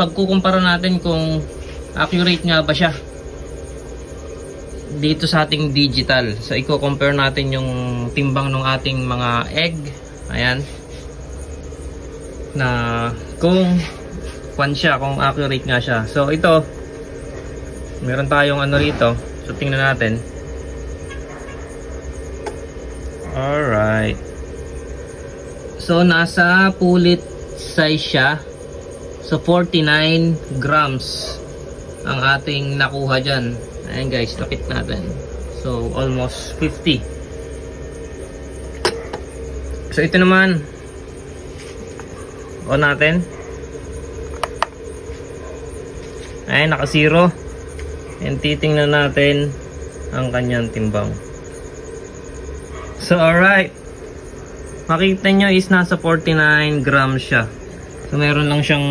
pagkukumpara natin kung accurate nga ba siya dito sa ating digital. So i-compare natin yung timbang ng ating mga egg, ayan, na kung kung accurate nga siya. So ito, meron tayong ano rito, so tingnan natin. Alright, so nasa pulit size siya, so 49 grams ang ating nakuha dyan. Ayan guys, lapit natin. So almost 50. So ito naman, on natin. Ayan, naka 0. And titingnan natin ang kanyang timbang. So alright, makita nyo is nasa 49 grams siya. So meron lang siyang